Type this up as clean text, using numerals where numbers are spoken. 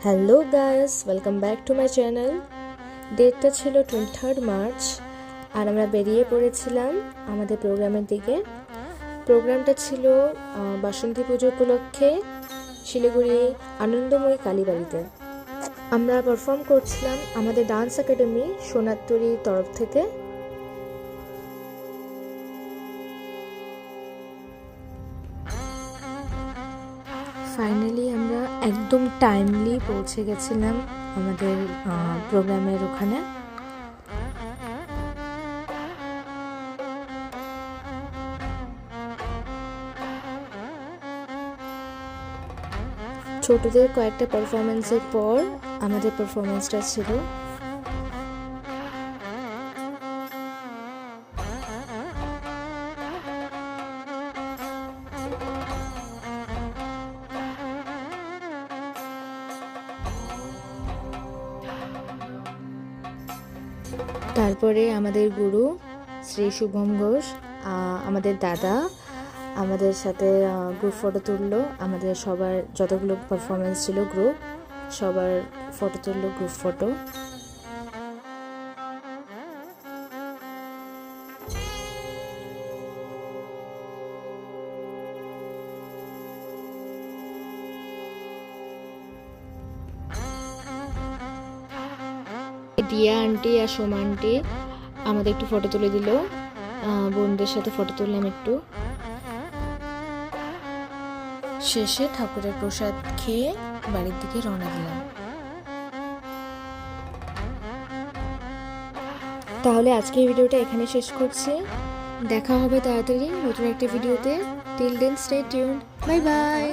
Hello guys, welcome back to my channel. ডেটটা ছিল 23 March আর আমরা বেরিয়ে পড়েছিলাম আমাদের প্রোগ্রামের দিকে। প্রোগ্রামটা ছিল বাসন্তী পুজো উপলক্ষে শিলিগুড়ি আনন্দময়ী কালীবাড়িতে। আমরা পারফর্ম করছিলাম আমাদের ডান্স একাডেমি সোনারতরীর তরফ থেকে। ফাইনালি আমরা একদম টাইমলি পৌঁছে গেছিলাম আমাদের প্রোগ্রামের ওখানে। ছোটদের কয়েকটা পারফরমেন্সের পর আমাদের পারফরমেন্সটা ছিল। তারপরে আমাদের গুরু শ্রী শুভম ঘোষ, আমাদের দাদা আমাদের সাথে গ্রুপ ফটো তুললো। আমাদের সবার যতগুলো পারফরমেন্স ছিল গ্রুপ, সবার ফটো তুললো, গ্রুপ ফটো। দিয়া আন্টি আর সোমা আন্টি আমাদের একটু ফটো তুলে দিল, বোনদের সাথে ফটো তুললাম একটু। শেষে ঠাকুরের প্রসাদ খেয়ে বাড়ির দিকে রওনা দিলাম। তাহলে আজকের ভিডিওটা এখানে শেষ করছি। দেখা হবে তাড়াতাড়ি নতুন একটা ভিডিওতে। Till then stay tuned, bye by.